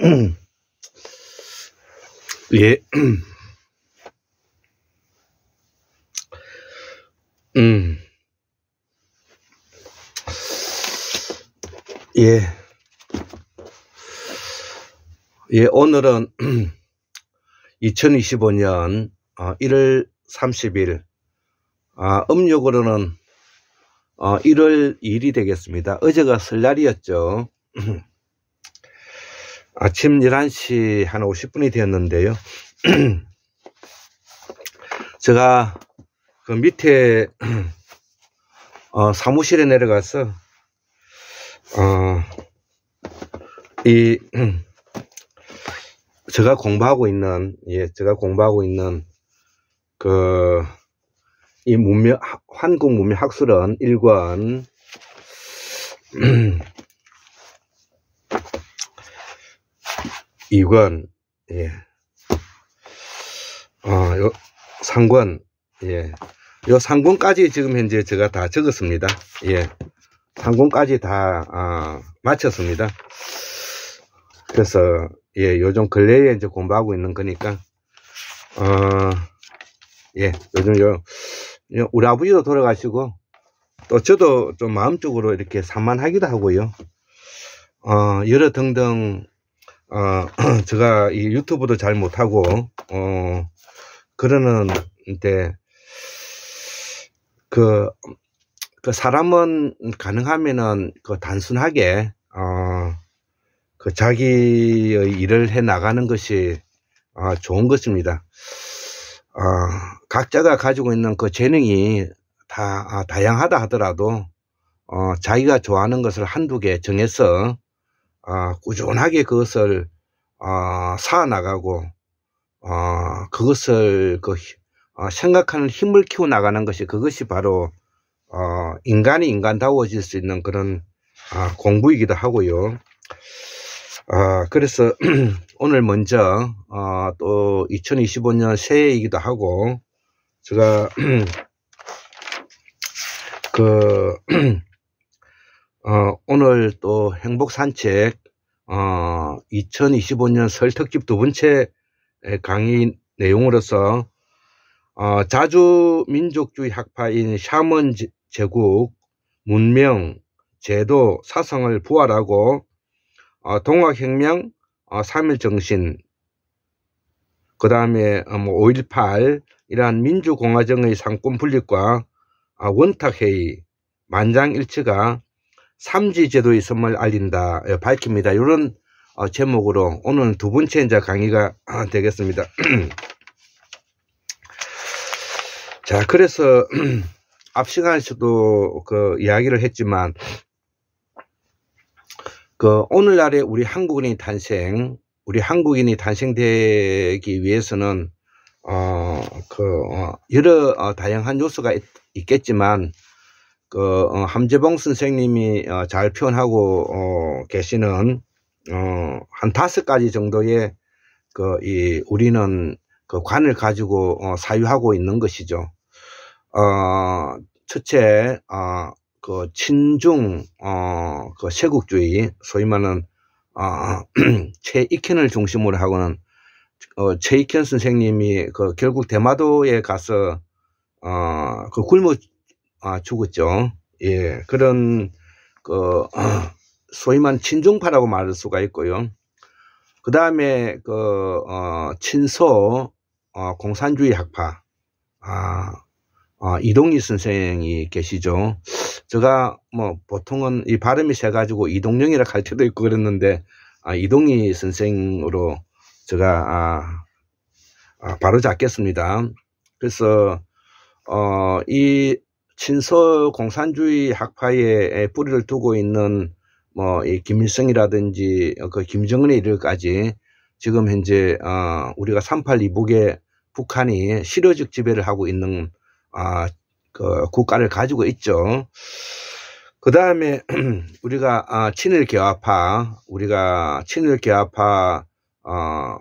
예. 예. 예, 오늘은 2025년 1월 30일, 음력으로는 1월 2일이 되겠습니다. 어제가 설날이었죠. 아침 11시 한 50분이 되었는데요. 제가 그 밑에 사무실에 내려가서 제가 공부하고 있는 이 한국문명학술원 1권 2권, 예. 요 3권, 예. 요 3권까지 지금 현재 제가 다 적었습니다. 예. 3권까지 다, 마쳤습니다. 그래서, 예, 요즘 근래에 이제 공부하고 있는 거니까, 예, 요즘 우리 아버지도 돌아가시고, 또 저도 좀 마음적으로 이렇게 산만하기도 하고요. 여러 등등, 제가 이 유튜브도 잘 못하고, 그러는데, 그 사람은 가능하면은 단순하게, 자기의 일을 해 나가는 것이, 좋은 것입니다. 각자가 가지고 있는 그 재능이 다, 다양하다 하더라도, 자기가 좋아하는 것을 한두 개 정해서, 꾸준하게 그것을, 쌓아나가고, 그것을, 생각하는 힘을 키워나가는 것이, 그것이 바로, 인간이 인간다워질 수 있는 그런, 공부이기도 하고요. 그래서, 오늘 먼저, 또 2025년 새해이기도 하고, 제가, 오늘 또 행복산책, 2025년 설 특집 두 번째 강의 내용으로서, 자주민족주의 학파인 샤먼 제국, 문명, 제도, 사상을 부활하고, 동학혁명, 3.1정신, 그 다음에 5.18, 이러한 민주공화정의 상권 분립과 원탁회의, 만장일치가 삼지제도의 있음을 알린다, 밝힙니다. 이런 제목으로 오늘 두 번째 이제 강의가 되겠습니다. 자, 그래서 앞 시간에서도 이야기를 했지만, 오늘날의 우리 한국인이 탄생되기 위해서는 여러 다양한 요소가 있겠지만, 함재봉 선생님이 잘 표현하고 계시는 한 5가지 정도의 우리는 관을 가지고 사유하고 있는 것이죠. 첫째, 친중 세국주의, 소위 말하는 최익현을 중심으로 하고는 최익현 선생님이 결국 대마도에 가서 굶어 죽었죠. 예, 그런 소위 말하는 친중파라고 말할 수가 있고요. 그 다음에 친소 공산주의 학파, 이동희 선생이 계시죠. 제가 보통은 이 발음이 세가지고 이동영이라 할 때도 있고 그랬는데, 이동희 선생으로 제가 바로 잡겠습니다. 그래서 이 친소 공산주의 학파에 뿌리를 두고 있는 이 김일성이라든지 김정은에 이르기까지 지금 현재 우리가 3.8 이북에 북한이 실효적 지배를 하고 있는 국가를 가지고 있죠. 그 다음에 우리가 친일개화파,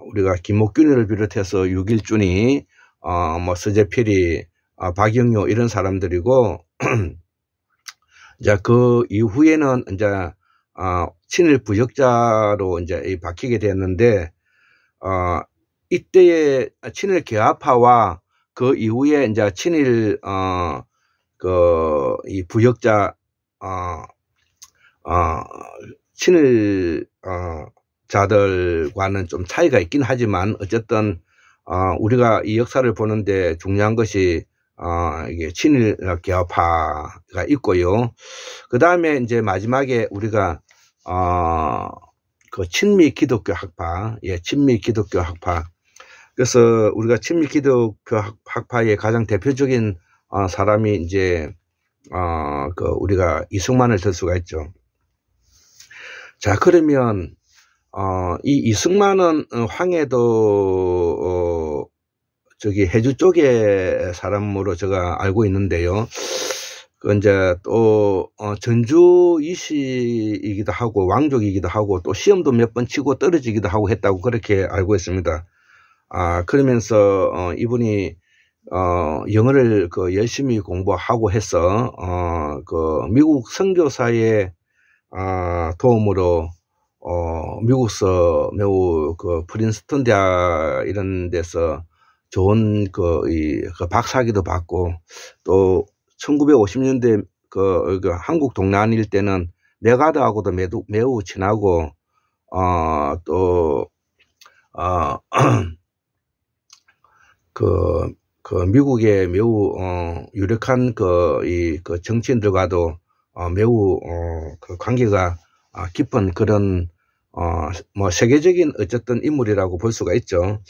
우리가 김옥균이를 비롯해서 6.1준이 서재필이, 박영효 이런 사람들이고, 이제 그 이후에는 이제 친일 부역자로 이제 바뀌게 됐는데, 이때의 친일 개화파와 그 이후에 이제 친일, 이 부역자, 친일, 자들과는 좀 차이가 있긴 하지만, 어쨌든, 우리가 이 역사를 보는데 중요한 것이, 이게 친일 개화파가 있고요. 그 다음에 이제 마지막에 우리가, 그 친미 기독교 학파, 친미 기독교 학파. 그래서 우리가 친미 기독교 학파의 가장 대표적인 사람이 이제 우리가 이승만을 들 수가 있죠. 자, 그러면 이 이승만은 황해도 저기 해주 쪽의 사람으로 제가 알고 있는데요. 그 이제 또 전주 이씨이기도 하고 왕족이기도 하고 또 시험도 몇 번 치고 떨어지기도 하고 했다고 그렇게 알고 있습니다. 그러면서 이분이 영어를 열심히 공부하고 해서 미국 선교사의 도움으로 미국서 매우 프린스턴 대학 이런 데서 좋은 박사학위도 받고 또 1950년대 한국 동란일 때는 메가드하고도 매우 친하고 또 미국의 매우 유력한 정치인들과도 매우 관계가 깊은 그런 뭐 세계적인 어쨌든 인물이라고 볼 수가 있죠.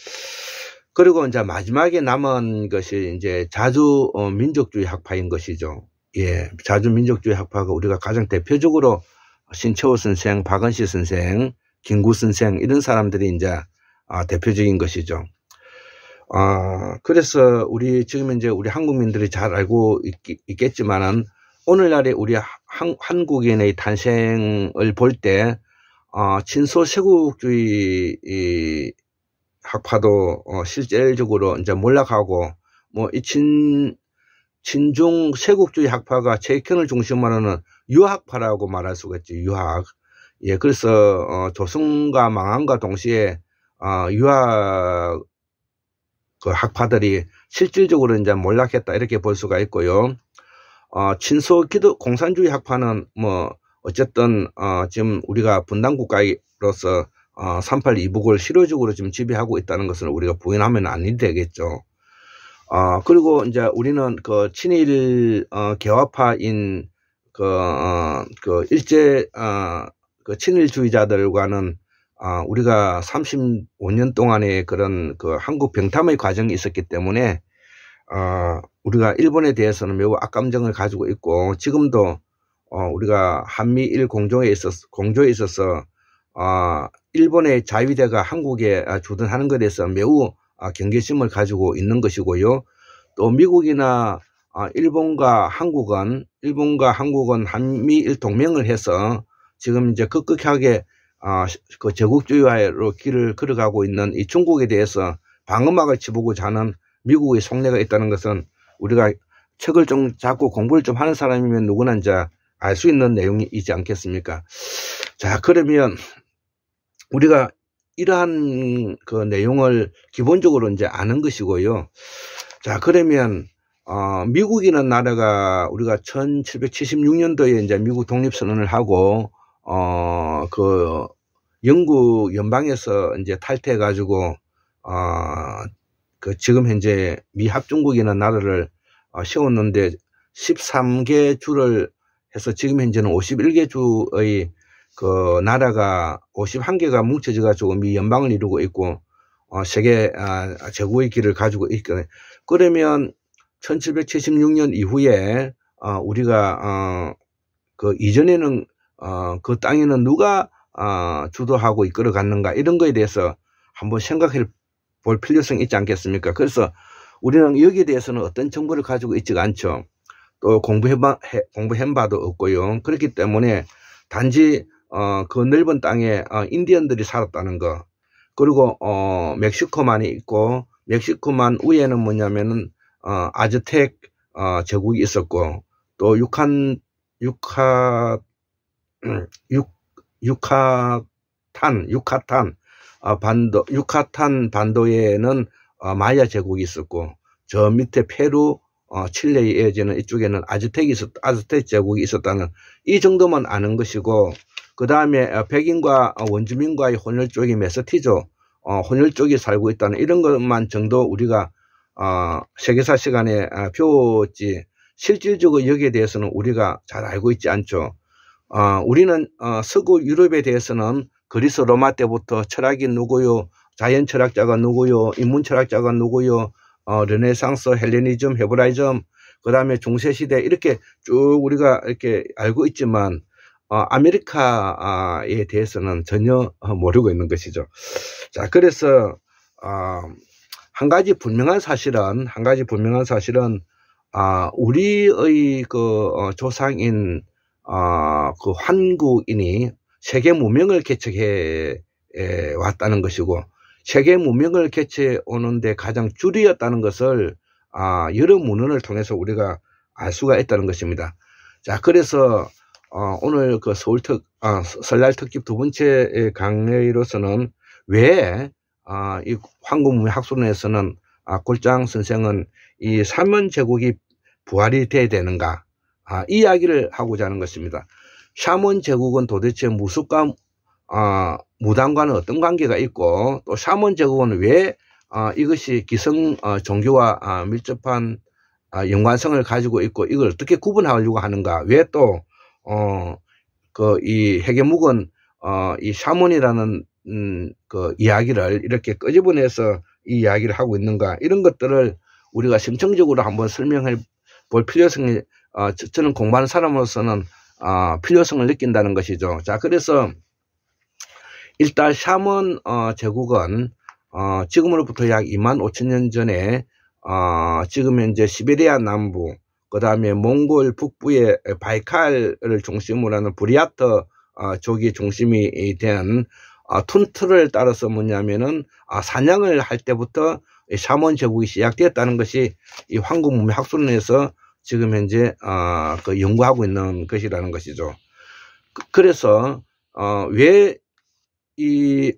그리고 이제 마지막에 남은 것이 이제 자주 민족주의 학파인 것이죠. 자주 민족주의 학파가 우리가 가장 대표적으로 신채호 선생, 박은시 선생, 김구 선생 이런 사람들이 이제 대표적인 것이죠. 그래서 지금 이제 우리 한국민들이 잘 알고 있겠지만은 오늘날의 우리 한국인의 탄생을 볼 때 친소쇄국주의 학파도 실질적으로 이제 몰락하고 뭐 이 친중 쇄국주의 학파가 최익현을 중심으로 하는 유학파라고 말할 수가 있죠. 유학. 그래서 조선과 망함과 동시에 유학 학파들이 실질적으로 이제 몰락했다 이렇게 볼 수가 있고요. 친소 공산주의 학파는 뭐 어쨌든 지금 우리가 분단국가로서 3.8 이북을 실효적으로 지금 지배하고 있다는 것을 우리가 부인하면 아니 되겠죠. 그리고 이제 우리는 친일 개화파인 일제 친일주의자들과는 우리가 35년 동안의 그런 한국 병탐의 과정이 있었기 때문에 우리가 일본에 대해서는 매우 악감정을 가지고 있고 지금도 우리가 한미일 공조에 있어서 일본의 자위대가 한국에 주둔하는 것에 대해서 매우 경계심을 가지고 있는 것이고요. 또 미국이나 일본과 한국은 한미일 동맹을 해서 지금 이제 급격하게 제국주의화로 길을 걸어가고 있는 이 중국에 대해서 방어막을 치보고자 하는 미국의 속내가 있다는 것은 우리가 책을 좀 자꾸 공부를 좀 하는 사람이면 누구나 이제 알 수 있는 내용이지 않겠습니까? 자, 그러면 우리가 이러한 내용을 기본적으로 이제 아는 것이고요. 자, 그러면 미국이라는 나라가 우리가 1776년도에 이제 미국 독립선언을 하고 영국 연방에서 이제 탈퇴해 가지고 지금 현재 미합중국이라는 나라를 세웠는데 13개 주를 해서 지금 현재는 51개 주의 나라가 51개가 뭉쳐져 가지고 미 연방을 이루고 있고 세계 제국의 길을 가지고 있거든요. 그러면 1776년 이후에 우리가 이전에는 그 땅에는 누가 주도하고 이끌어 갔는가 이런 거에 대해서 한번 생각해 볼 필요성이 있지 않겠습니까? 그래서 우리는 여기에 대해서는 어떤 정보를 가지고 있지가 않죠. 또 공부한 바도 없고요. 그렇기 때문에 단지 그 넓은 땅에 인디언들이 살았다는 거, 그리고 멕시코만이 있고 멕시코만 위에는 뭐냐면은 아즈텍 제국이 있었고 또 유카탄 반도에는 마야 제국이 있었고, 저 밑에 페루, 칠레에 이어지는 이쪽에는 아즈텍 제국이 있었다는 이 정도만 아는 것이고, 그 다음에 백인과 원주민과의 혼혈 쪽이 메스티조, 혼혈 쪽이 살고 있다는 이런 것만 정도 우리가 세계사 시간에 배웠지, 실질적으로 여기에 대해서는 우리가 잘 알고 있지 않죠. 우리는 서구 유럽에 대해서는 그리스 로마 때부터 철학이 누구요, 자연 철학자가 누구요, 인문 철학자가 누구요, 르네상스, 헬레니즘, 헤브라이즘, 그 다음에 중세시대 이렇게 쭉 우리가 이렇게 알고 있지만 아메리카에 대해서는 전혀 모르고 있는 것이죠. 자, 그래서 한 가지 분명한 사실은 우리의 그 조상인 그 환국인이 세계 문명을 개척해 왔다는 것이고, 세계 문명을 개척해 오는데 가장 줄이었다는 것을 여러 문헌을 통해서 우리가 알 수가 있다는 것입니다. 자, 그래서 오늘 그 설날 특집 두 번째 강의로서는 왜 이 황금문명학술론에서는 골장 선생은 이 사면 제국이 부활이 돼야 되는가, 이 이야기를 하고자 하는 것입니다. 샤먼 제국은 도대체 무속과 무당과는 어떤 관계가 있고, 또 샤먼 제국은 왜 이것이 기성 종교와 밀접한 연관성을 가지고 있고, 이걸 어떻게 구분하려고 하는가, 왜 또 이 해계묵은 이 샤먼이라는 그 이야기를 이렇게 끄집어내서 이 이야기를 하고 있는가, 이런 것들을 우리가 심층적으로 한번 설명해 볼 필요성이, 저는 공부하는 사람으로서는 필요성을 느낀다는 것이죠. 자, 그래서 일단 샤먼 제국은 지금으로부터 약 25,000년 전에 지금 현재 시베리아 남부, 그 다음에 몽골 북부의 바이칼을 중심으로 하는 부리아트 족이 중심이 된 툰트를 따라서 뭐냐면은 사냥을 할 때부터 샤먼 제국이 시작되었다는 것이 이 황금문명학술론에서 지금 현재 그 연구하고 있는 것이라는 것이죠. 그래서 왜 이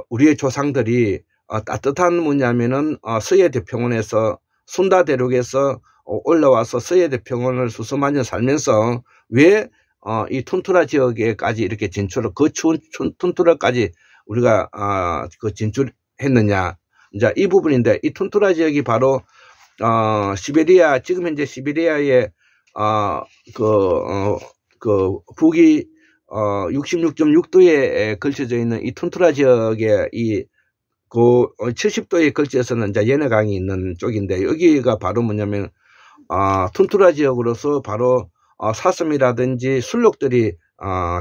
우리의 조상들이 따뜻한 뭐냐면은 서해대평원에서 순다 대륙에서 올라와서 서해대평원을 수수만 년 살면서 왜 이 툰투라 지역에까지 이렇게 진출을, 그 추운 툰투라까지 우리가 그 진출했느냐, 이제 이 부분인데, 이 툰투라 지역이 바로 시베리아, 지금 현재 시베리아의 그 북이 66.6도에 걸쳐져 있는 이 툰투라 지역의 그 70도에 걸쳐서는 이제 예네강이 있는 쪽인데, 여기가 바로 뭐냐면 툰투라 지역으로서 바로 사슴이라든지 술록들이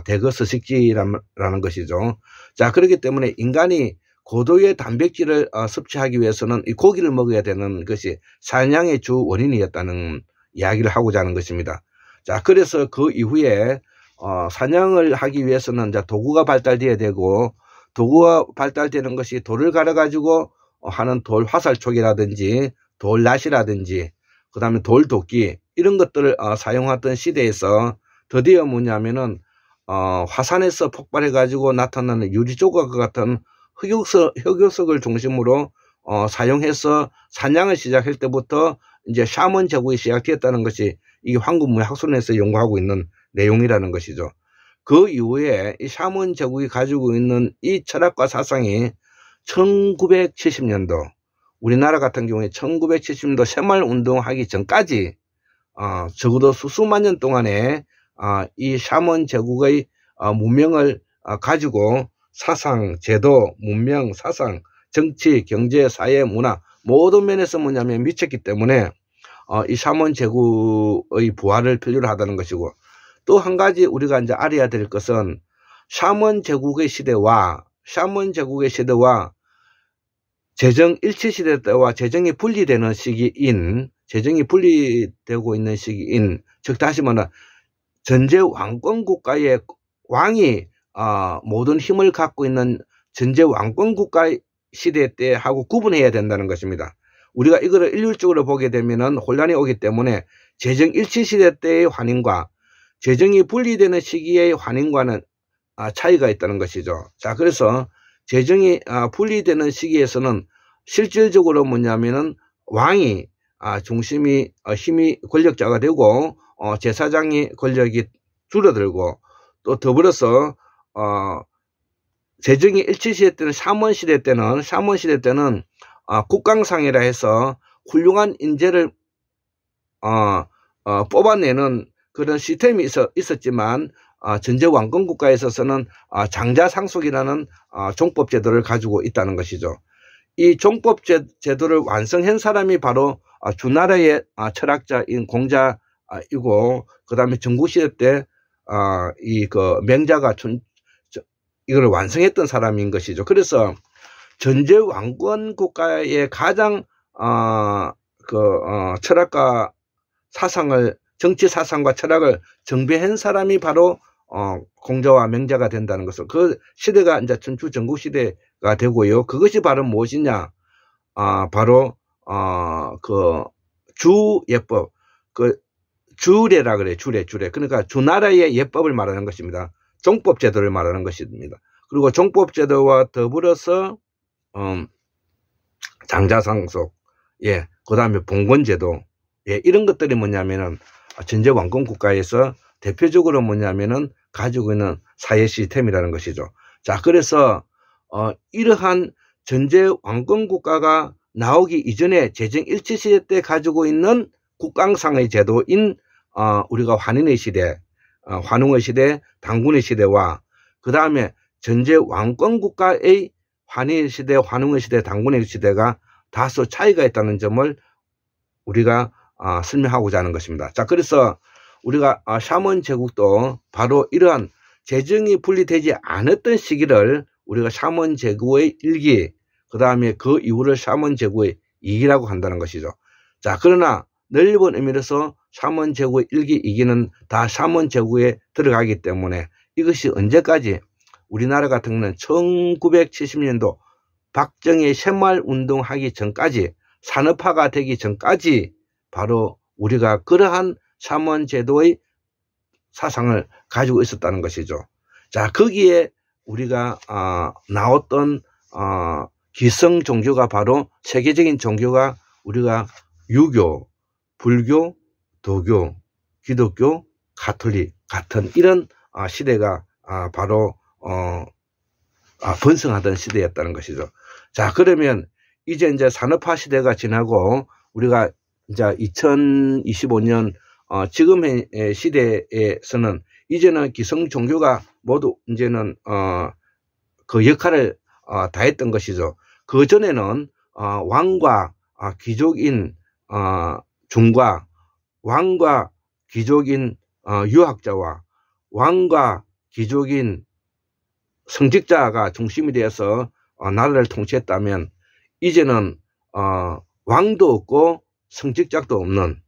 대거 서식지라는 것이죠. 자, 그렇기 때문에 인간이 고도의 단백질을 섭취하기 위해서는 이 고기를 먹어야 되는 것이 사냥의 주 원인이었다는 이야기를 하고자 하는 것입니다. 자, 그래서 그 이후에 사냥을 하기 위해서는 이제 도구가 발달되어야 되고, 도구가 발달되는 것이 돌을 갈아 가지고 하는 돌 화살촉이라든지 돌낫이라든지 그 다음에 돌도끼, 이런 것들을 사용하던 시대에서 드디어 뭐냐면은 화산에서 폭발해 가지고 나타나는 유리조각과 같은 흑요석을 중심으로 사용해서 사냥을 시작할 때부터 이제 샤먼 제국이 시작되었다는 것이 이게 황금문명학술론에서 연구하고 있는 내용이라는 것이죠. 그 이후에 이 샤먼 제국이 가지고 있는 이 철학과 사상이 1970년도, 우리나라 같은 경우에 1970년도 새마을운동하기 전까지 적어도 수수만 년 동안에 이 샤먼 제국의 문명을 가지고 사상, 제도, 문명, 사상, 정치, 경제, 사회, 문화 모든 면에서 뭐냐면 미쳤기 때문에 이 샤먼 제국의 부활을 필요로 하다는 것이고, 또 한 가지 우리가 이제 알아야 될 것은 샤먼 제국의 시대와 재정 일치 시대 때와 재정이 분리되는 시기인, 재정이 분리되고 있는 시기인, 즉 다시 말하면 전제 왕권 국가의 왕이 모든 힘을 갖고 있는 전제 왕권 국가 시대 때 하고 구분해야 된다는 것입니다. 우리가 이거를 일률적으로 보게 되면은 혼란이 오기 때문에 재정 일치 시대 때의 환인과 재정이 분리되는 시기의 환인과는 차이가 있다는 것이죠. 자, 그래서 재정이 분리되는 시기에서는 실질적으로 뭐냐면은 왕이 중심이 힘이 권력자가 되고 제사장이 권력이 줄어들고 또 더불어서 재정이 일치시대 때는 샤먼 시대 때는 국강상이라 해서 훌륭한 인재를 뽑아내는 그런 시스템이 있었지만 전제 왕권 국가에 있어서는 장자상속이라는 종법 제도를 가지고 있다는 것이죠. 이 종법 제도를 완성한 사람이 바로 주나라의 철학자인 공자이고, 그 다음에 전국시대 때 그 맹자가 이걸 완성했던 사람인 것이죠. 그래서 전제 왕권 국가의 가장 철학과 사상을, 정치 사상과 철학을 정비한 사람이 바로 공자와 맹자가 된다는 것을, 그 시대가 이제 춘추 전국 시대가 되고요. 그것이 바로 무엇이냐? 바로 그 주예법, 그 주례라 그래, 주례. 그러니까 주나라의 예법을 말하는 것입니다. 종법 제도를 말하는 것입니다. 그리고 종법 제도와 더불어서 장자상속, 예, 그다음에 봉건 제도, 예, 이런 것들이 뭐냐면은 전제 왕권 국가에서 대표적으로 뭐냐면은 가지고 있는 사회 시스템이라는 것이죠. 자, 그래서 이러한 전제 왕권 국가가 나오기 이전에 재정 일치 시대 때 가지고 있는 국강상의 제도인 우리가 환인의 시대, 환웅의 시대, 당군의 시대와 그 다음에 전제 왕권 국가의 환인의 시대, 환웅의 시대, 당군의 시대가 다소 차이가 있다는 점을 우리가 설명하고자 하는 것입니다. 자, 그래서 우리가 샤먼 제국도 바로 이러한 재정이 분리되지 않았던 시기를 우리가 샤먼 제국의 1기, 그 다음에 그 이후를 샤먼 제국의 2기라고 한다는 것이죠. 자, 그러나 넓은 의미로서 샤먼 제국의 1기, 2기는 다 샤먼 제국에 들어가기 때문에 이것이 언제까지, 우리나라 같은 경우는 1970년도 박정희 새마을운동하기 전까지, 산업화가 되기 전까지 바로 우리가 그러한 샤먼 제도의 사상을 가지고 있었다는 것이죠. 자, 거기에 우리가 나왔던 기성 종교가 바로 세계적인 종교가 우리가 유교, 불교, 도교, 기독교, 가톨릭 같은 이런 시대가 바로 번성하던 시대였다는 것이죠. 자, 그러면 이제 산업화 시대가 지나고 우리가 이제 2025년 지금의 시대에서는 이제는 기성 종교가 모두 이제는 그 역할을 다 했던 것이죠. 그 전에는 왕과 귀족인 중과, 왕과 귀족인 유학자와 왕과 귀족인 성직자가 중심이 되어서 나라를 통치했다면, 이제는 왕도 없고 성직자도 없는,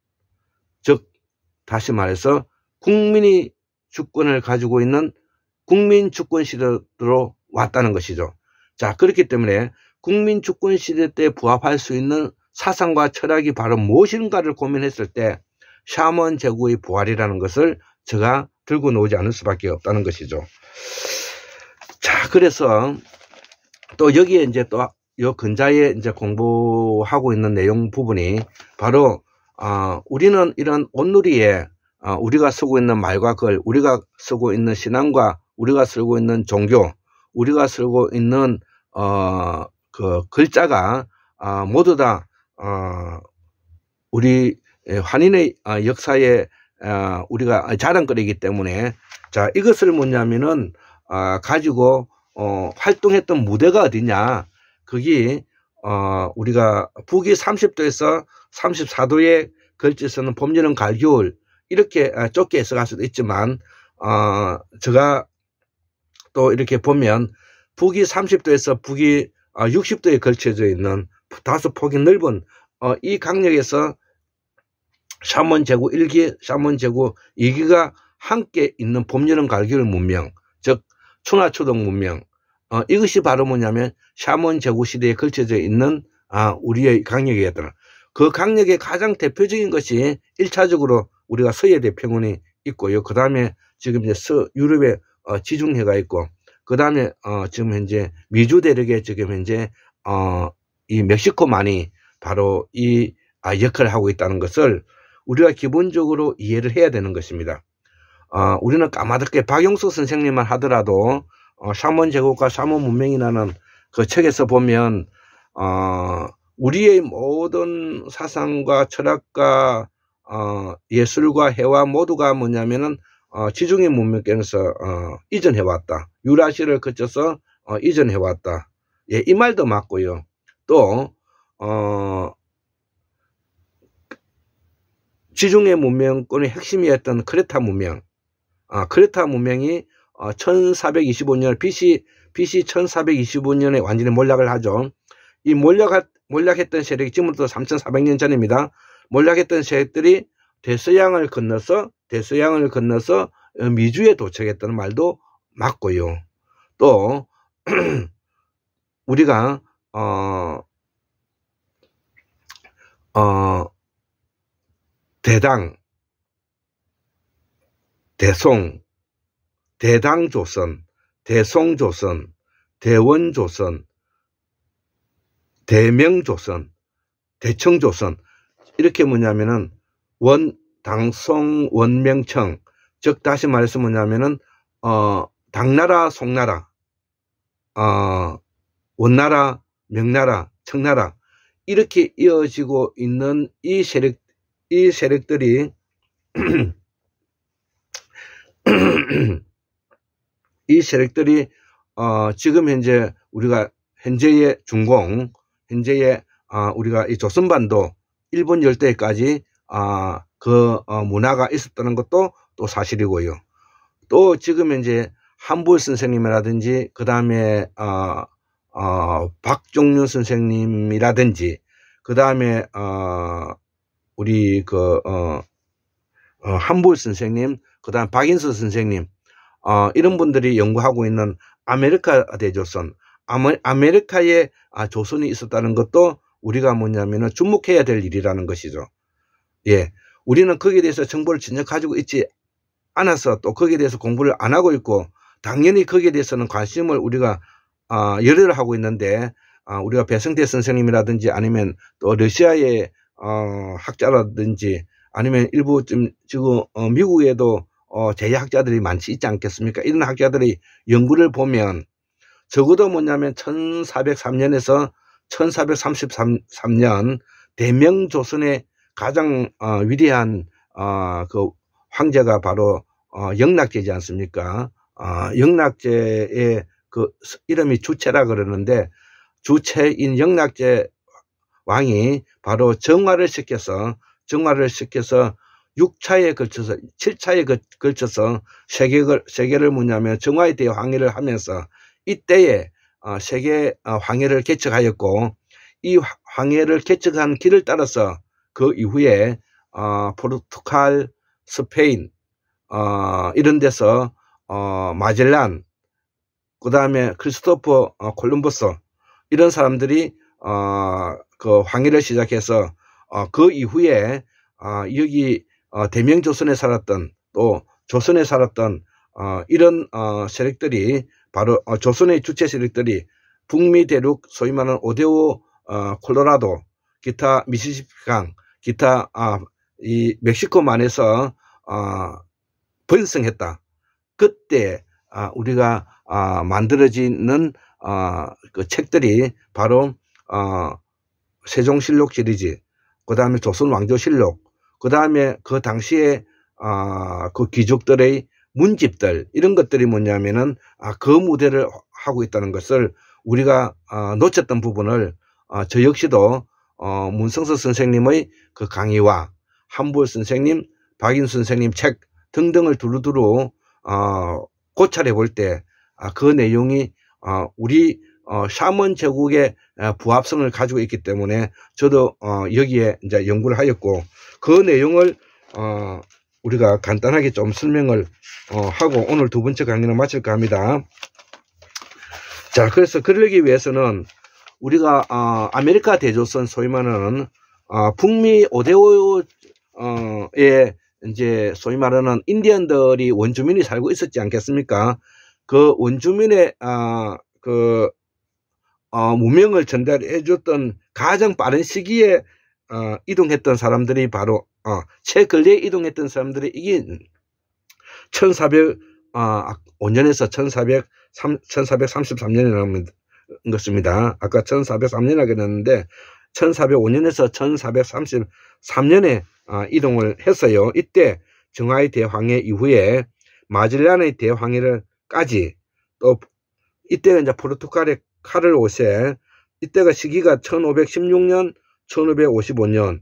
즉 다시 말해서 국민이 주권을 가지고 있는 국민 주권 시대로 왔다는 것이죠. 자, 그렇기 때문에 국민 주권 시대 때 부합할 수 있는 사상과 철학이 바로 무엇인가를 고민했을 때 샤먼 제국의 부활이라는 것을 제가 들고 나오지 않을 수밖에 없다는 것이죠. 자, 그래서 또 여기에 이제 또 요 근자에 이제 공부하고 있는 내용 부분이 바로 우리는 이런 온누리에 우리가 쓰고 있는 말과 글, 우리가 쓰고 있는 신앙과 우리가 쓰고 있는 종교, 우리가 쓰고 있는 그 글자가 모두 다 우리 환인의 역사에 우리가 자랑거리이기 때문에, 자, 이것을 뭐냐면은 가지고 활동했던 무대가 어디냐, 거기 우리가 북위 30도에서 34도에 걸쳐서는 봄, 여름, 가을, 겨울 이렇게 좁게 해석할 수도 있지만, 제가 또 이렇게 보면 북위 30도에서 북위 60도에 걸쳐져 있는 다소 폭이 넓은 이 강역에서 샤먼 제국 1기, 샤먼 제국 2기가 함께 있는 봄, 여름, 가을, 겨울 문명, 즉春夏秋冬 문명, 이것이 바로 뭐냐면 샤먼 제국 시대에 걸쳐져 있는 우리의 강역이었더라. 그 강역의 가장 대표적인 것이 1차적으로 우리가 서예대 평원이 있고요. 그 다음에 지금 이제 유럽의 지중해가 있고, 그 다음에 지금 현재 미주 대륙에 지금 현재 이 멕시코만이 바로 이 역할을 하고 있다는 것을 우리가 기본적으로 이해를 해야 되는 것입니다. 우리는 까마득하게 박용수 선생님만 하더라도 샤먼 제국과 샤먼 문명이라는 그 책에서 보면 우리의 모든 사상과 철학과 예술과 해와 모두가 뭐냐면은 지중해 문명권에서 이전해왔다. 유라시아를 거쳐서 이전해왔다. 예, 이 말도 맞고요. 또 지중해 문명권의 핵심이었던 크레타 문명, 크레타 문명이 1425년 BC 1425년에 완전히 몰락을 하죠. 이 몰락했던 세력이 지금부터 3400년 전입니다. 몰락했던 세력들이 대서양을 건너서 미주에 도착했다는 말도 맞고요. 또 우리가 대당, 대송, 대당조선, 대송조선, 대원조선, 대명조선, 대청조선, 이렇게 뭐냐면은 당송, 원명청, 즉 다시 말해서 뭐냐면은 당나라, 송나라, 원나라, 명나라, 청나라, 이렇게 이어지고 있는 이 세력들이 이 세력들이 지금 현재 우리가 현재의 중공, 현재의 우리가 이 조선반도 일본 열대까지 그 문화가 있었다는 것도 또 사실이고요. 또 지금 현재 한부일 선생님이라든지 그 다음에 박종윤 선생님이라든지 그 다음에 우리 한부일 선생님, 그 다음 박인수 선생님, 이런 분들이 연구하고 있는 아메리카 대조선, 아메리카에 조선이 있었다는 것도 우리가 뭐냐면은 주목해야 될 일이라는 것이죠. 예. 우리는 거기에 대해서 정보를 전혀 가지고 있지 않아서 또 거기에 대해서 공부를 안 하고 있고, 당연히 거기에 대해서는 관심을 우리가 열의를 하고 있는데, 우리가 배성태 선생님이라든지 아니면 또 러시아의 학자라든지 아니면 일부 지금 미국에도 제야학자들이 많지 있지 않겠습니까? 이런 학자들이 연구를 보면 적어도 뭐냐면 1403년에서 1433년 대명조선의 가장 위대한 그 황제가 바로 영락제지 않습니까? 영락제의 그 이름이 주체라 그러는데, 주체인 영락제 왕이 바로 정화를 시켜서 6차에 걸쳐서 7차에 걸쳐서 세계를 뭐냐면 정화에 대해 황해를 하면서 이때에 세계 황해를 개척하였고, 이 황해를 개척한 길을 따라서 그 이후에 포르투갈, 스페인 이런 데서 마젤란, 그 다음에 크리스토퍼 콜럼버스, 이런 사람들이 그 황해를 시작해서 그 이후에 여기 대명조선에 살았던, 또 조선에 살았던 이런 세력들이 바로 조선의 주체 세력들이 북미 대륙 소위 말하는 오데오, 콜로라도, 기타 미시시피강, 기타 이 멕시코만에서 번성했다. 그때 우리가 만들어지는 그 책들이 바로 세종실록 시리즈, 그 다음에 조선왕조실록, 그 다음에 그 당시에 그 귀족들의 문집들, 이런 것들이 뭐냐면은 그 무대를 하고 있다는 것을 우리가 놓쳤던 부분을 저 역시도 문성서 선생님의 그 강의와 한부일 선생님, 박인수 선생님 책 등등을 두루두루 고찰해 볼 때 그 내용이 우리 샤먼 제국의 부합성을 가지고 있기 때문에 저도 여기에 이제 연구를 하였고, 그 내용을 우리가 간단하게 좀 설명을 하고 오늘 두 번째 강의는 마칠까 합니다. 자, 그래서 그러기 위해서는 우리가 아메리카 대조선 소위 말하는 북미 오데오에 이제 소위 말하는 인디언들이 원주민이 살고 있었지 않겠습니까? 그 원주민의 무명을 전달해 줬던 가장 빠른 시기에 이동했던 사람들이 바로 최근래에 이동했던 사람들이 이게 1405년에서 1433년에 나온 것입니다. 아까 1403년 하게 됐는데 1405년에서 1433년에 이동을 했어요. 이때 정하의 대황해 이후에 마젤란의 대황해를까지 또 이때가 이제 포르투갈의 카를 5세 이때가 시기가 1516년 1555년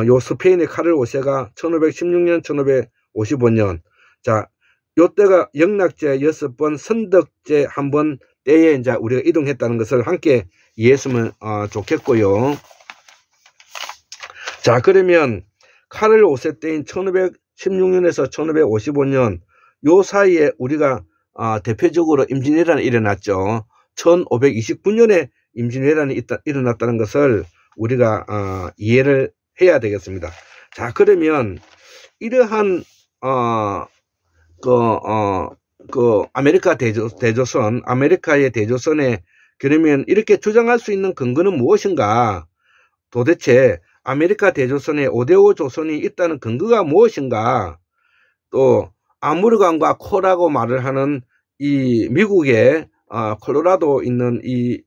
요 스페인의 카를 5세가 1516년 1555년 자 요때가 영락제 6번 선덕제 1번 때에 이제 우리가 이동했다는 것을 함께 이해했으면 좋겠고요. 자 그러면 카를 5세 때인 1516년에서 1555년 요 사이에 우리가 대표적으로 임진왜란이 일어났죠. 1529년에 임진왜란이 일어났다는 것을 우리가 이해를 해야 되겠습니다. 자 그러면 이러한 아메리카 대조선 아메리카의 대조선에 그러면 이렇게 주장할 수 있는 근거는 무엇인가? 도대체 아메리카 대조선에 5대5 조선이 있다는 근거가 무엇인가? 또 아무르강과 코라고 말을 하는 이 미국의 콜로라도 있는 이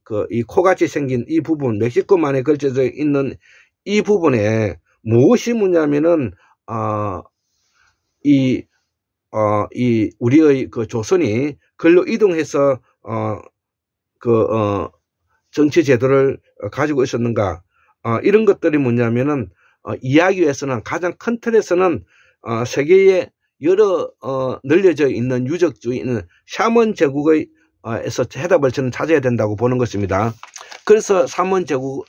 코같이 생긴 이 부분 멕시코만에 걸쳐져 있는 이 부분에 무엇이 묻냐면은 우리의 그 조선이 글로 이동해서 정치 제도를 가지고 있었는가 이런 것들이 뭐냐면은 이야기에서는 가장 큰 틀에서는 세계에 여러 널려져 있는 유적주의 있는 샤먼 제국의 에서 해답을 저는 찾아야 된다고 보는 것입니다. 그래서 샤먼 제도를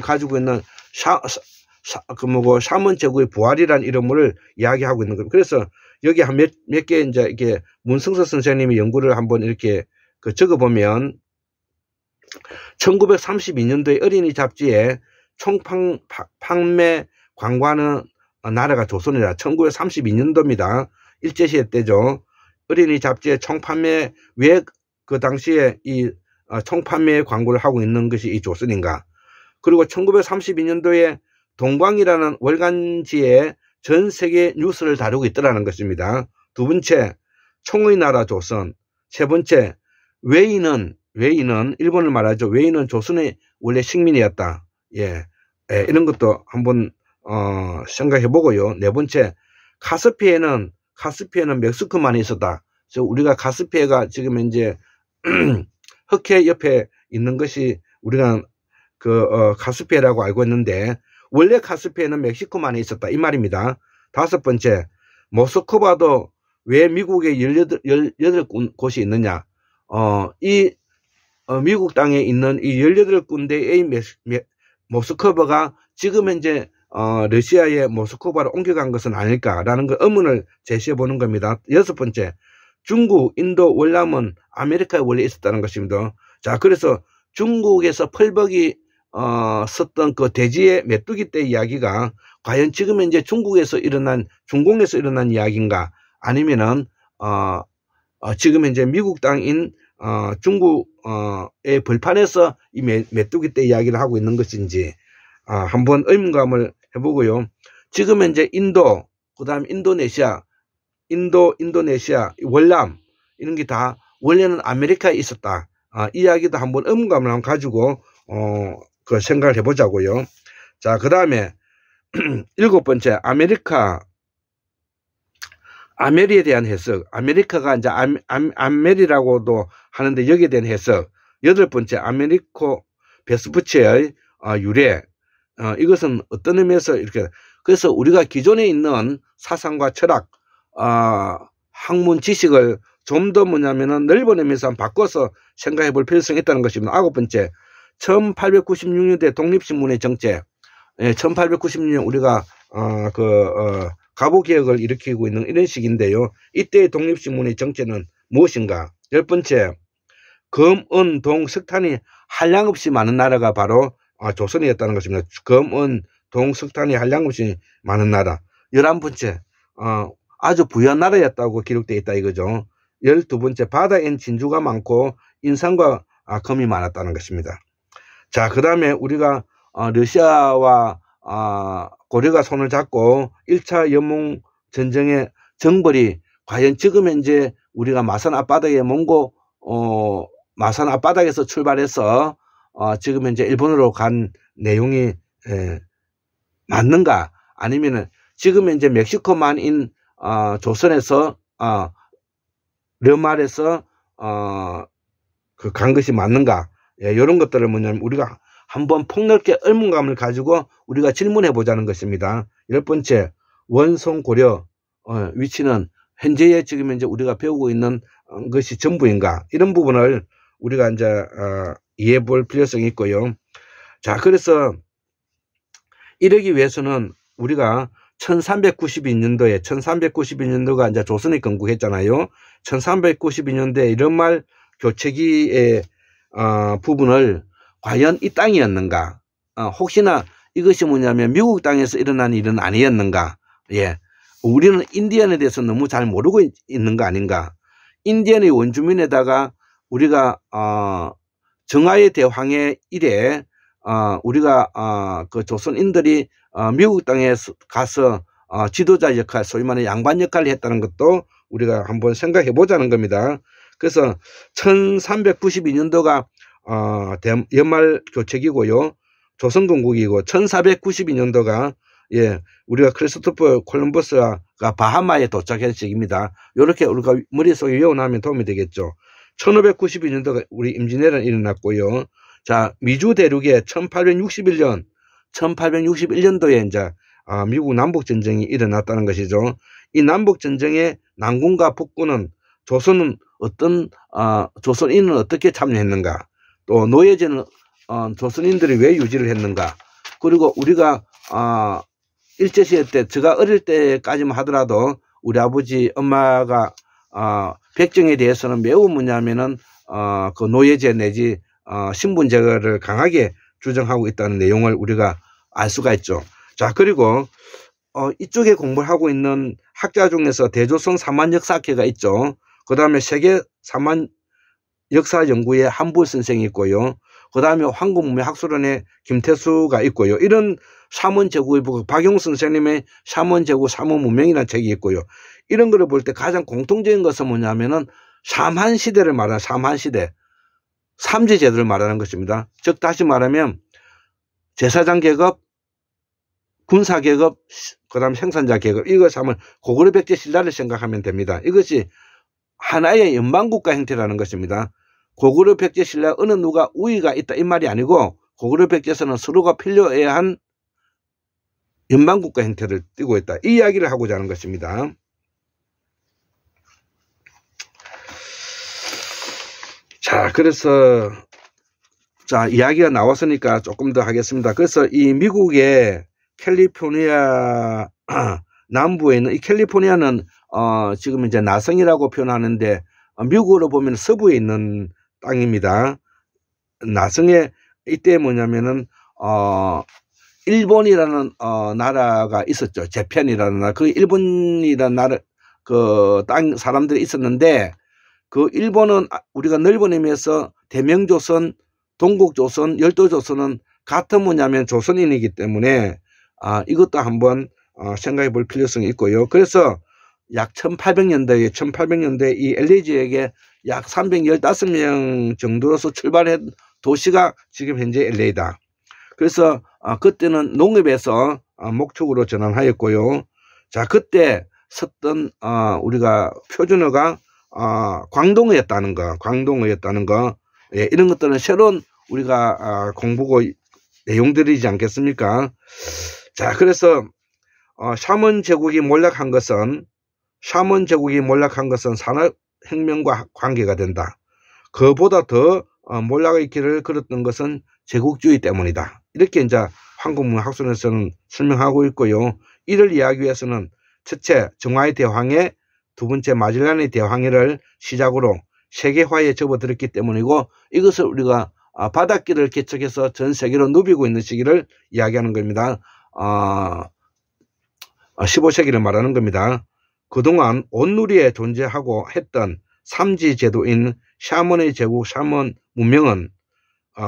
가지고 있는 샤먼 제국의 부활이라는 이름을 이야기하고 있는 겁니다. 그래서 여기 한 몇 개 이제 이렇게 문승서 선생님이 연구를 한번 이렇게 적어보면 1932년도에 어린이 잡지에 총 판매 광고하는 나라가 조선이라 1932년도입니다. 일제시대 때죠. 어린이 잡지에 총판매 왜 그 당시에 이 총판매 광고를 하고 있는 것이 이 조선인가? 그리고 1932년도에 동광이라는 월간지에 전 세계 뉴스를 다루고 있더라는 것입니다. 두 번째, 총의 나라 조선. 세 번째, 웨이는 일본을 말하죠. 웨이는 조선의 원래 식민이었다. 예, 이런 것도 한번 생각해 보고요. 네 번째, 카스피해는 멕시코만에 있었다. 그래서 우리가 카스피해가 지금 이제 흑해 옆에 있는 것이 우리가 카스피해라고 알고 있는데 원래 카스피해는 멕시코만에 있었다 이 말입니다. 다섯 번째, 모스크바도 왜 미국에 18곳이 있느냐? 미국 땅에 있는 이 18군데의 모스크바가 지금 현재 러시아의 모스크바로 옮겨간 것은 아닐까라는 그 의문을 제시해 보는 겁니다. 여섯 번째, 중국, 인도, 월남은 아메리카에 원래 있었다는 것입니다. 자, 그래서 중국에서 펄벅이 썼던 그 대지의 메뚜기 때 이야기가 과연 지금 현재 중공에서 일어난 이야기인가? 아니면은 지금 현재 미국 땅인 중국의 벌판에서 이 메뚜기 때 이야기를 하고 있는 것인지 한번 의문감을 해보고요. 지금 현재 인도, 그 다음 인도네시아, 월남 이런 게 다 원래는 아메리카에 있었다. 이 이야기도 한번 의문감을 한번 가지고 그 생각을 해보자고요. 자, 그 다음에 일곱 번째, 아메리에 대한 해석. 아메리카가 이제 아메리라고도 하는데 여기에 대한 해석. 여덟 번째, 아메리코 베스푸치의 유래. 이것은 어떤 의미에서 이렇게, 그래서 우리가 기존에 있는 사상과 철학, 학문 지식을 좀 더 뭐냐면은 넓은 의미에서 바꿔서 생각해 볼 필요성이 있다는 것입니다. 아홉 번째, 1896년대 독립신문의 정체. 1896년 우리가 가보개혁을 일으키고 있는 이런 시기인데요. 이때의 독립신문의 정체는 무엇인가? 열 번째, 금, 은, 동, 석탄이 한량없이 많은 나라가 바로 조선이었다는 것입니다. 금, 은, 동, 석탄이 한량없이 많은 나라. 11번째, 아주 부유한 나라였다고 기록되어 있다 이거죠. 12번째, 바다엔 진주가 많고 인삼과 금이 많았다는 것입니다. 자, 그 다음에 우리가 러시아와 고려가 손을 잡고 1차 연몽 전쟁의 정벌이 과연 지금 현재 우리가 마산 앞바다에 몽고 마산 앞바닥에서 출발해서 지금 현재 일본으로 간 내용이 맞는가? 아니면은 지금 현재 멕시코만인 조선에서 르말에서 간 것이 맞는가? 예, 이런 것들을 뭐냐면 우리가 한번 폭넓게 의문감을 가지고 우리가 질문해 보자는 것입니다. 10번째, 원송 고려 위치는 현재의 지금 현재 우리가 배우고 있는 것이 전부인가? 이런 부분을 우리가 이제 이해해 볼 필요성이 있고요. 자, 그래서 이러기 위해서는 우리가 1392년도가 이제 조선이 건국했잖아요. 1392년도에 이런 말 교체기의 부분을 과연 이 땅이었는가? 혹시나 이것이 뭐냐면 미국 땅에서 일어난 일은 아니었는가? 예. 우리는 인디언에 대해서 너무 잘 모르고 있는 거 아닌가? 인디언의 원주민에다가 우리가 정화의 대황해 이래 우리가 그 조선인들이 미국 땅에 가서 지도자 역할, 소위 말하는 양반 역할을 했다는 것도 우리가 한번 생각해 보자는 겁니다. 그래서 1392년도가 연말 교체기고요. 조선건국이고 1492년도가 예, 우리가 크리스토퍼 콜럼버스가 바하마에 도착한 시기입니다. 이렇게 우리가 머릿속에 외워놓으면 도움이 되겠죠. 1592년도가 우리 임진왜란이 일어났고요. 자, 미주 대륙에 1861년도에 이제 미국 남북전쟁이 일어났다는 것이죠. 이 남북전쟁의 남군과 북군은 조선인은 어떻게 참여했는가? 또 노예제는 조선인들이 왜 유지를 했는가? 그리고 우리가 일제시대 때 제가 어릴 때까지만 하더라도 우리 아버지 엄마가 백정에 대해서는 매우 뭐냐면은 그 노예제 내지 신분제거를 강하게 주장하고 있다는 내용을 우리가 알 수가 있죠. 자, 그리고 이쪽에 공부를 하고 있는 학자 중에서 대조선 사만역사학회가 있죠. 그 다음에 세계 사만 역사 연구의 한불 선생이 있고요. 그 다음에 황금문명학술원의 김태수가 있고요. 이런 사문제국의 박용 선생님의 사문제국 사문문명이라는 책이 있고요. 이런 거를 볼 때 가장 공통적인 것은 뭐냐면은 삼한시대를 말하는 삼한시대, 삼지제도를 말하는 것입니다. 즉 다시 말하면 제사장 계급, 군사 계급, 그 다음 생산자 계급, 이것을 하면 고구려 백제 신라를 생각하면 됩니다. 이것이 하나의 연방국가 형태라는 것입니다. 고구려 백제 신라 어느 누가 우위가 있다 이 말이 아니고 고구려 백제에서는 서로가 필요해야 한 연방국가 형태를 띠고 있다. 이 이야기를 하고자 하는 것입니다. 자, 그래서 자, 이야기가 나왔으니까 조금 더 하겠습니다. 그래서 이 미국의 캘리포니아 남부에 있는 이 캘리포니아는 지금 이제 나성이라고 표현하는데 미국으로 보면 서부에 있는 땅입니다. 나성에 이때 뭐냐면은 일본이라는 나라가 있었죠. 재편이라는 나라. 그 일본이라는 나라 그 땅 사람들이 있었는데 그 일본은 우리가 넓은 의미에서 대명조선, 동국조선, 열도조선은 같은 뭐냐면 조선인이기 때문에 이것도 한번 생각해 볼 필요성이 있고요. 그래서 약 1800년대에 이 LA 지역에 약 315명 정도로서 출발한 도시가 지금 현재 LA다. 그래서 그때는 농업에서 목축으로 전환하였고요. 자, 그때 썼던 우리가 표준어가 광동어였다는 거, 예, 이런 것들은 새로운 우리가 공부고 내용들이지 않겠습니까? 자, 그래서 샤먼 제국이 몰락한 것은 산업혁명과 관계가 된다. 그보다 더 몰락의 길을 걸었던 것은 제국주의 때문이다. 이렇게 이제 황금문학술에서는 설명하고 있고요. 이를 이해하기 위해서는 첫째, 정화의 대황해, 두 번째, 마젤란의 대황해를 시작으로 세계화에 접어들었기 때문이고 이것을 우리가 바닷길을 개척해서 전 세계로 누비고 있는 시기를 이야기하는 겁니다. 15세기를 말하는 겁니다. 그동안 온누리에 존재하고 했던 삼지 제도인 샤먼의 제국 샤먼 문명은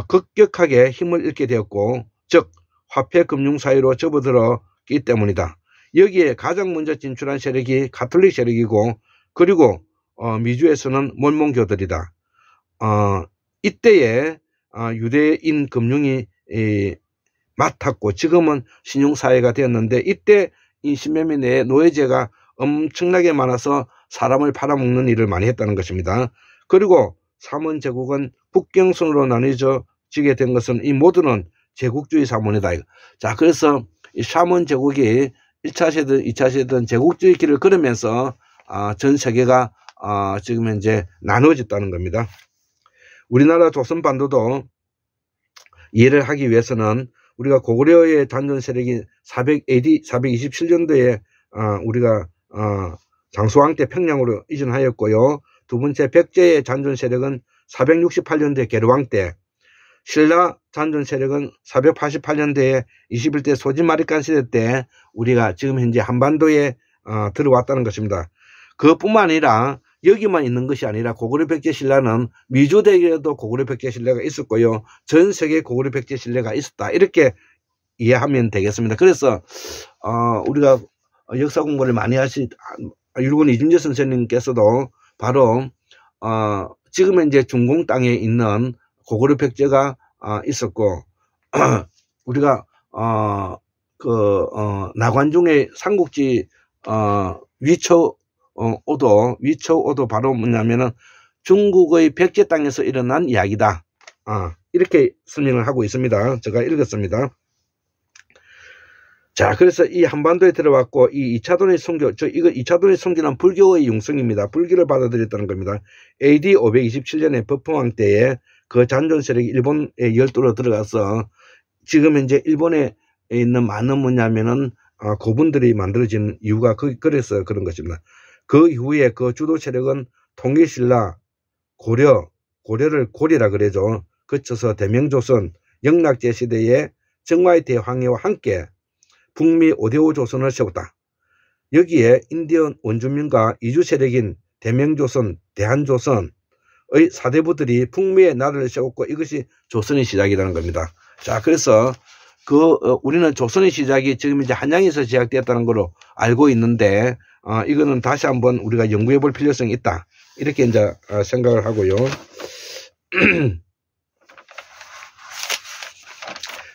급격하게 힘을 잃게 되었고, 즉 화폐 금융 사회로 접어들었기 때문이다. 여기에 가장 먼저 진출한 세력이 가톨릭 세력이고, 그리고 미주에서는 몰몬교들이다. 이때에 유대인 금융이 맡았고, 지금은 신용사회가 되었는데, 이때 이 십몇 년의 노예제가 엄청나게 많아서 사람을 팔아먹는 일을 많이 했다는 것입니다. 그리고 사먼 제국은 북경선으로 나뉘어지게 된 것은 이 모두는 제국주의 사문이다. 자, 그래서 이 사먼 제국이 1차 세든 2차 세든 제국주의 길을 걸으면서 전 세계가 지금 현재 나누어졌다는 겁니다. 우리나라 조선반도도 이해를 하기 위해서는 우리가 고구려의 잔존 세력이 AD 427년도에 우리가 장수왕 때 평양으로 이전하였고요. 두 번째 백제의 잔존 세력은 468년도에 계류왕 때, 신라 잔존 세력은 488년도에 21대 소진마리간 시대 때 우리가 지금 현재 한반도에 들어왔다는 것입니다. 그뿐만 아니라 여기만 있는 것이 아니라 고구려 백제 신라는 미주대에도 고구려 백제 신라가 있었고요. 전 세계 고구려 백제 신라가 있었다. 이렇게 이해하면 되겠습니다. 그래서 우리가 역사 공부를 많이 율곡 이준재 선생님께서도 바로 지금 현재 중공 땅에 있는 고구려 백제가 있었고, 우리가 나관중의 삼국지 위초오도 바로 뭐냐면은 중국의 백제 땅에서 일어난 이야기다. 이렇게 설명을 하고 있습니다. 제가 읽었습니다. 자, 그래서 이 한반도에 들어왔고, 이 2차돈의 성교, 이거 2차돈의 성교는 불교의 융성입니다. 불교를 받아들였다는 겁니다. AD 527년에 법흥왕 때에 그 잔존 세력이 일본에 열도로 들어가서 지금 현재 일본에 있는 많은 뭐냐면은 고분들이 만들어진 이유가 그래서 그런 것입니다. 그 이후에 그 주도 세력은 통일신라, 고려를 고리라 그래죠. 거쳐서 대명조선, 영락제 시대에 정화의 대황해와 함께 북미 5대5 조선을 세웠다. 여기에 인디언 원주민과 이주 세력인 대명조선, 대한조선의 사대부들이 북미의 나라를 세웠고, 이것이 조선의 시작이라는 겁니다. 자, 그래서 우리는 조선의 시작이 지금 이제 한양에서 시작되었다는 걸로 알고 있는데, 이거는 다시 한번 우리가 연구해 볼 필요성이 있다. 이렇게 이제 생각을 하고요.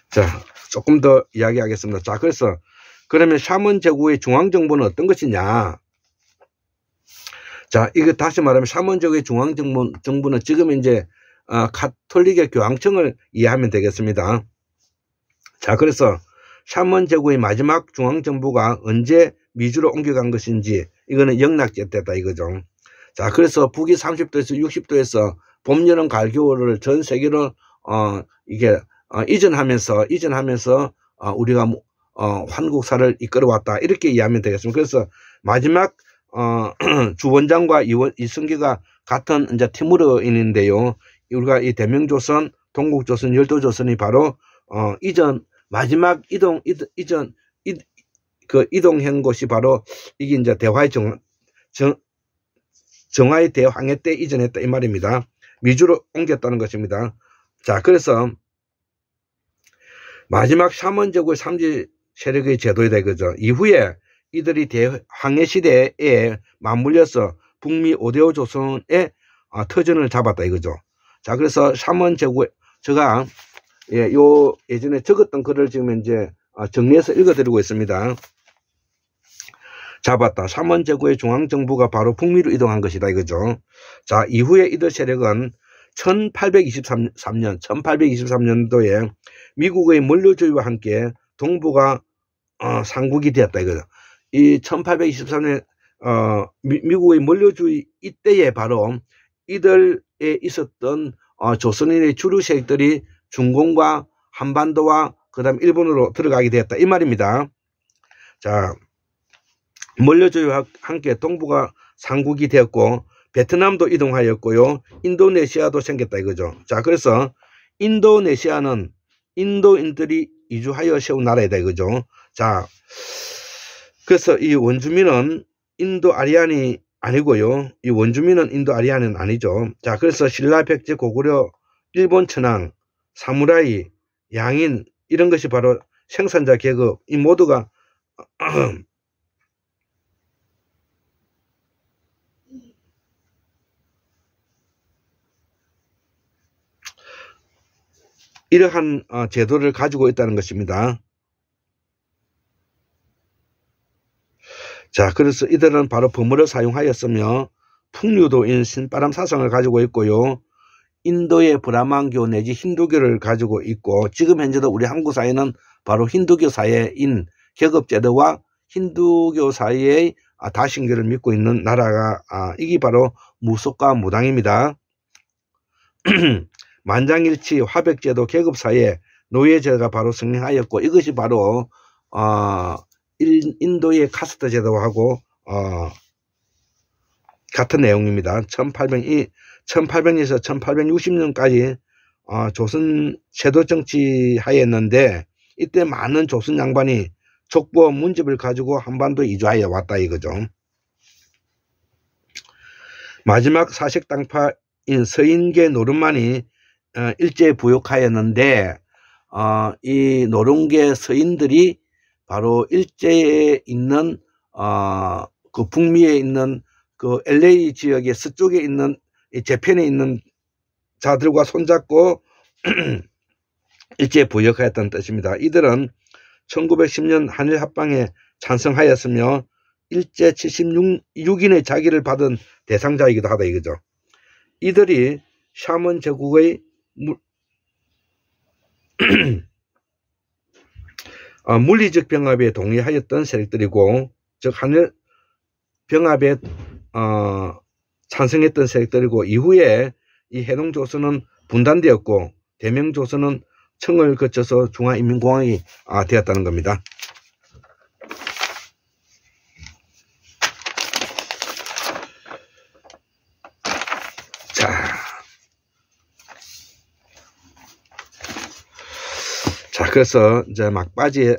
자, 조금 더 이야기하겠습니다. 자, 그러면 샤먼 제국의 중앙정부는 어떤 것이냐? 자, 이거 다시 말하면 샤먼 제국의 중앙정부는 지금 이제 가톨릭의 교황청을 이해하면 되겠습니다. 자, 그래서 샤먼 제국의 마지막 중앙정부가 언제 미주로 옮겨간 것인지, 이거는 영락제 때다 이거죠. 자, 그래서 북위 30도에서 60도에서 봄, 여름, 가을, 겨울을 전 세계로 이게 이전하면서 우리가 환국사를 이끌어왔다. 이렇게 이해하면 되겠습니다. 그래서 마지막 주원장과 이승기가 같은 이제 티무르인인데요. 우리가 이 대명조선, 동국조선, 열도조선이 바로 마지막 이동한 곳이 바로 이게 이제 대화의 정화의 대황해 때 이전했다 이 말입니다. 미주로 옮겼다는 것입니다. 자, 그래서 마지막 샤먼 제국의 삼지 세력의 제도이다 이거죠. 이후에 이들이 대황해 시대에 맞물려서 북미 5대5 조선의 터전을 잡았다 이거죠. 자, 그래서 샤먼 제국, 제가 예전에 적었던 글을 지금 이제 정리해서 읽어드리고 있습니다. 잡았다. 샤먼 제국의 중앙정부가 바로 북미로 이동한 것이다 이거죠. 자, 이후에 이들 세력은 1823년도에 미국의 물류주의와 함께 동부가 상국이 되었다 이거죠. 이 1823년 미국의 물류주의 이때에 바로 이들에 있었던 조선인의 주류 세력들이 중공과 한반도와 그 다음 일본으로 들어가게 되었다 이 말입니다. 자, 물류주의와 함께 동부가 상국이 되었고, 베트남도 이동하였고요. 인도네시아도 생겼다 이거죠. 자, 그래서 인도네시아는 인도인들이 이주하여 세운 나라이다 이거죠. 자, 그래서 이 원주민은 인도 아리안이 아니고요. 이 원주민은 인도 아리안은 아니죠. 자, 그래서 신라, 백제, 고구려, 일본 천황, 사무라이, 양인 이런 것이 바로 생산자 계급 이 모두가 이러한 제도를 가지고 있다는 것입니다. 자, 그래서 이들은 바로 범어를 사용하였으며 풍류도인 신바람 사상을 가지고 있고요. 인도의 브라만교 내지 힌두교를 가지고 있고 지금 현재도 우리 한국 사회는 바로 힌두교 사회인 계급제도와 힌두교 사회의 다신교를 믿고 있는 나라가 이게 바로 무속과 무당입니다. 만장일치 화백제도 계급사회 노예제가 바로 성행하였고 이것이 바로 인도의 카스트 제도하고 같은 내용입니다. 1800에서 1860년까지 조선 세도 정치 하였는데 이때 많은 조선 양반이 족보 문집을 가지고 한반도 이주하여 왔다 이거죠. 마지막 사색당파인 서인계 노름만이 일제에 부역하였는데 이 노름계 서인들이 바로 일제에 있는 그 북미에 있는 그 LA 지역의 서쪽에 있는 이 재팬에 있는 자들과 손잡고 일제에 부역하였다는 뜻입니다. 이들은 1910년 한일 합방에 찬성하였으며 일제 76인의 자기를 받은 대상자이기도 하다 이거죠. 이들이 샤먼 제국의 물리적 병합에 동의하였던 세력들이고 즉 한일 병합에 찬성했던 세력들이고 이후에 이 해동조선은 분단되었고 대명조선은 청을 거쳐서 중화인민공화국이 되었다는 겁니다. 자, 그래서 이제 막바지에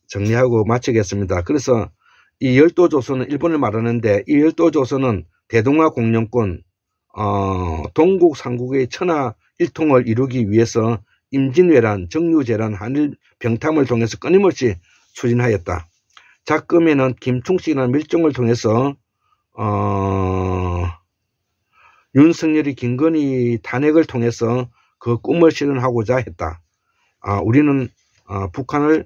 정리하고 마치겠습니다. 그래서 이 열도조선은 일본을 말하는데 이 열도조선은 대동아 공영권 동국 삼국의 천하 일통을 이루기 위해서 임진왜란, 정유재란, 한일 병탐을 통해서 끊임없이 추진하였다. 작금에는 김충식이라는 밀정을 통해서 윤석열이 김건희 탄핵을 통해서 그 꿈을 실현하고자 했다. 우리는 북한을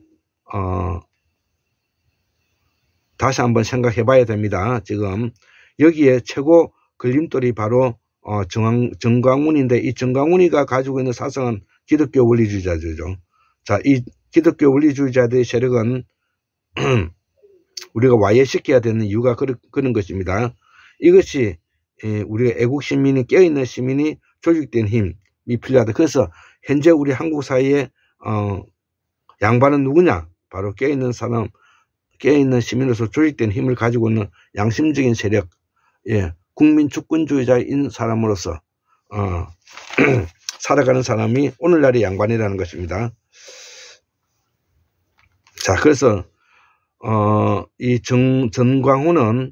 다시 한번 생각해 봐야 됩니다. 지금 여기에 최고 걸림돌이 바로 정광훈인데 이 정광훈이가 가지고 있는 사상은 기독교 원리주의자죠. 자, 이 기독교 원리주의자들의 세력은 우리가 와해시켜야 되는 이유가 그런 것입니다. 이것이 우리가 애국 시민이 깨어있는 시민이 조직된 힘이 필요하다. 그래서 현재 우리 한국 사회에 양반은 누구냐? 바로 깨어있는 사람, 깨어있는 시민으로서 조직된 힘을 가지고 있는 양심적인 세력, 국민 주권주의자인 사람으로서 살아가는 사람이 오늘날의 양반이라는 것입니다. 자, 그래서 이 전광훈은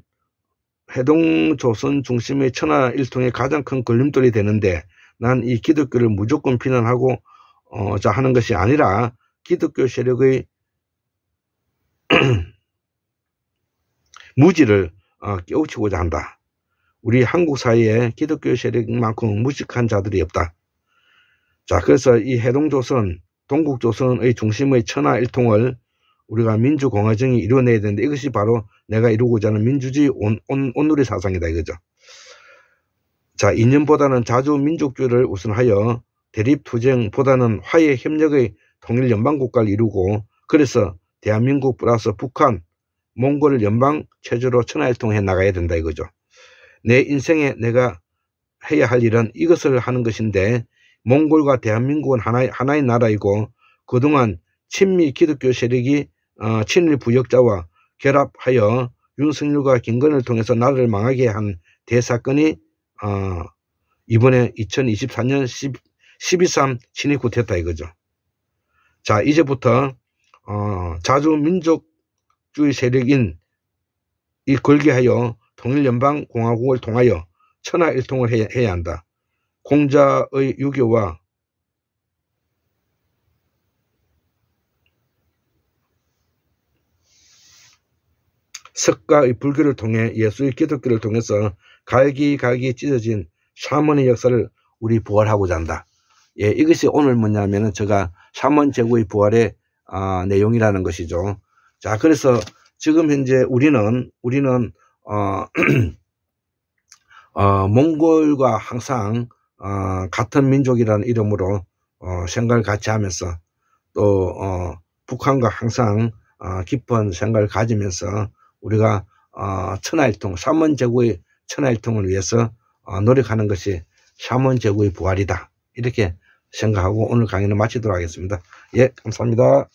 해동조선 중심의 천하일통의 가장 큰 걸림돌이 되는데 난 이 기독교를 무조건 비난하고 하는 것이 아니라 기독교 세력의 무지를 깨우치고자 한다. 우리 한국 사회에 기독교 세력만큼 무식한 자들이 없다. 자, 그래서 이 해동조선, 동국조선의 중심의 천하일통을 우리가 민주공화정이 이루어내야 되는데 이것이 바로 내가 이루고자 하는 민주주의 온누리 사상이다 이거죠. 자, 이념보다는 자주민족주의를 우선하여 대립투쟁보다는 화해 협력의 통일 연방국가를 이루고 그래서 대한민국 플러스 북한, 몽골을 연방 체제로 천하일통해 나가야 된다 이거죠. 내 인생에 내가 해야 할 일은 이것을 하는 것인데 몽골과 대한민국은 하나의 나라이고 그동안 친미 기독교 세력이 친일 부역자와 결합하여 윤석열과 김건희를 통해서 나라를 망하게 한 대사건이 이번에 2024년 12.3 친일구 됐다 이거죠. 자, 이제부터 자주민족주의 세력인 이 걸게하여 통일연방공화국을 통하여 천하일통을 해야 한다. 공자의 유교와 석가의 불교를 통해 예수의 기독교를 통해서 갈기갈기 찢어진 샤먼의 역사를 우리 부활하고자 한다. 예, 이것이 오늘 뭐냐면은 제가 샤먼 제국의 부활의 내용이라는 것이죠. 자, 그래서 지금 현재 우리는 몽골과 항상 같은 민족이라는 이름으로 생각을 같이 하면서 또 북한과 항상 깊은 생각을 가지면서 우리가 천하일통, 샤먼 제국의 천하일통을 위해서 노력하는 것이 샤먼 제국의 부활이다. 이렇게 생각하고 오늘 강의는 마치도록 하겠습니다. 예, 감사합니다.